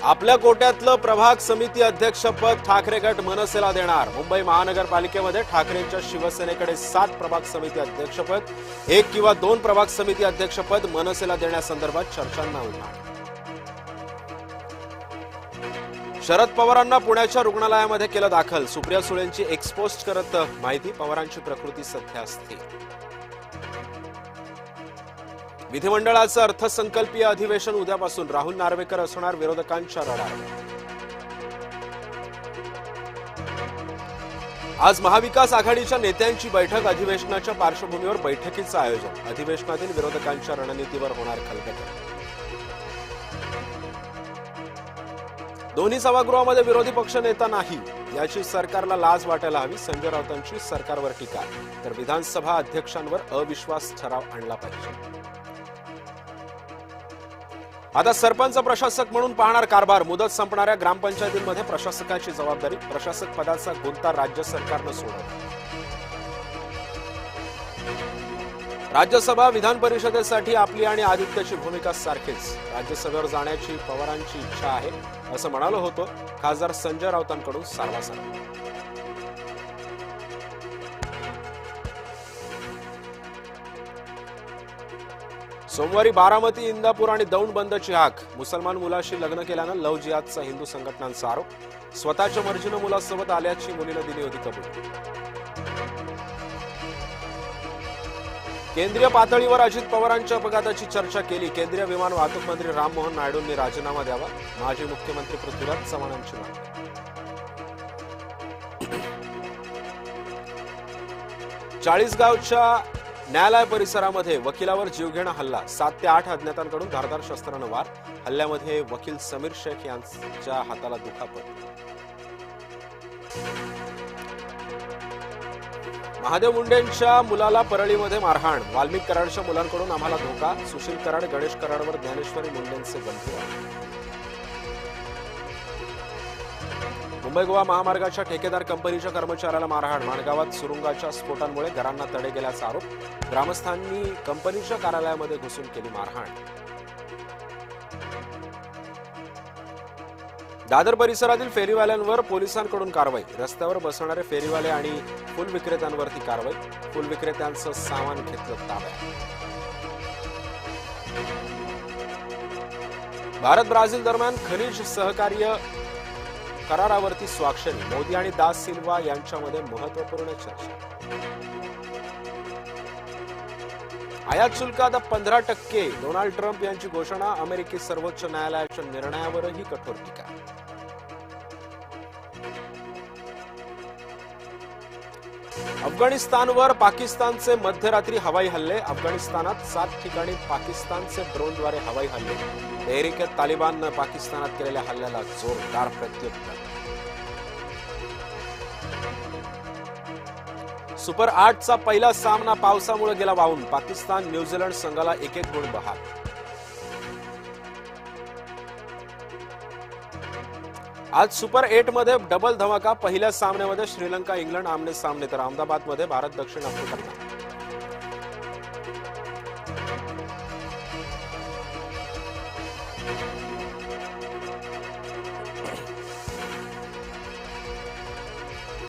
आपल्या कोट्यातलं प्रभाग समिती अध्यक्षपद ठाकरे गट मनसेला देणार। मुंबई महानगरपालिकेमध्ये ठाकरेंच्या शिवसेनेकडे 7 प्रभाग समिती अध्यक्षपद, 1 किंवा 2 प्रभाग समिती अध्यक्षपद मनसेला देण्यासंदर्भात चर्चांना उधाण। शरद पवारांना पुण्याच्या रुग्णालयामध्ये केलं दाखल। सुप्रिया सुळेंची एक्सपोस्ट करत माहिती, पवारांची प्रकृती सध्या स्थिर। विधिमंडळाचं अर्थसंकल्पीय अधिवेशन उद्यापासून, राहुल नार्वेकर असणार विरोधकांच्या रडारवर। आज महाविकास आघाडीच्या नेत्यांची बैठक, अधिवेशनाच्या पार्श्वभूमीवर बैठकीचं आयोजन, अधिवेशनातील विरोधकांच्या रणनीतीवर होणार खलबतं। दोन्ही सभागृहामध्ये विरोधी पक्ष नेता नाही याची सरकारला लाज वाटायला हवी, संजय राऊतांची सरकारवर टीका, तर विधानसभा अध्यक्षांवर अविश्वास ठराव आणला पाहिजे। आता सरपंच प्रशासक म्हणून पाहणार कारभार, मुदत संपणाऱ्या ग्रामपंचायतींमध्ये प्रशासकाची जबाबदारी, प्रशासक पदाचा गुंता राज्य सरकारनं सोडवला। राज्यसभा विधान परिषदेसाठी आपली आणि आदित्यची भूमिका सारखीच, राज्यसभेवर जाण्याची पवारांची इच्छा आहे असं म्हणालो होतो खासदार संजय राऊतांकडून सारवासारवा। सोमवारी बारामती, इंदापूर आणि दौंड बंदची हाक, मुसलमान मुलाशी लग्न केल्यानं लव्ह जिहादचा हिंदू संघटनांचा आरोप, स्वतःच्या मर्जीनं मुलासोबत आल्याची मुलीनं दिली होती कबुली। केंद्रीय पातळीवर अजित पवारांच्या अपघाताची चर्चा केली, केंद्रीय विमान वाहतूक मंत्री राममोहन नायडूंनी राजीनामा द्यावा, माजी मुख्यमंत्री पृथ्वीराज चव्हाणांची मागणी। चाळीसगावच्या न्यायालय परिसरामध्ये वकिलावर जीवघेणा हल्ला, 7 ते 8 अज्ञातांकडून धारदार शस्त्रानं वार, हल्ल्यामध्ये वकील समीर शेख यांच्या हाताला दुखापत। महादेव मुंडेंच्या मुलाला परळीमध्ये मारहाण, वाल्मिक कराडच्या मुलांकडून आम्हाला धोका, सुशील कराड, गणेश कराडवर ज्ञानेश्वरी मुंडेंचे गंभीर। मुंबई गोवा महामार्गाच्या ठेकेदार कंपनीच्या कर्मचाऱ्याला मारहाण, माणगावात सुरुंगाच्या स्फोटांमुळे घरांना तडे गेल्याचा आरोप, ग्रामस्थांनी कंपनीच्या कार्यालयामध्ये घुसून केली मारहाण। दादर परिसरातील फेरीवाल्यांवर पोलिसांकडून कारवाई, रस्त्यावर बसणारे फेरीवाले आणि फुल विक्रेत्यांवरती कारवाई, फुल विक्रेत्यांचं सामान घेतलं ताब्यात। भारत ब्राझील दरम्यान खनिज सहकार्य करारावरती स्वाक्षरी, मोदी आणि दास सिल्वा यांच्यामध्ये महत्वपूर्ण चर्चा। आयात शुल्कात 15%, डोनाल्ड ट्रम्प यांची घोषणा, अमेरिकी सर्वोच्च न्यायालयाच्या निर्णयावरही कठोर टीका। अफगाणिस्तानवर पाकिस्तानचे मध्यरात्री हवाई हल्ले, अफगाणिस्तानात 7 ठिकाणी पाकिस्तानचे ड्रोनद्वारे हवाई हल्ले, तेहरीक तालिबाननं पाकिस्तानात केलेल्या हल्ल्याला जोरदार प्रत्युत्तर। सुपर 8चा पहिला सामना पावसामुळे गेला वाहून, पाकिस्तान न्यूझीलंड संघाला 1-1 गुण बहाल। आज सुपर 8 मध्ये डबल धमाका, पहिल्या सामन्यामध्ये श्रीलंका इंग्लंड आमने सामने, तर अहमदाबादमध्ये भारत दक्षिण आफ्रिका।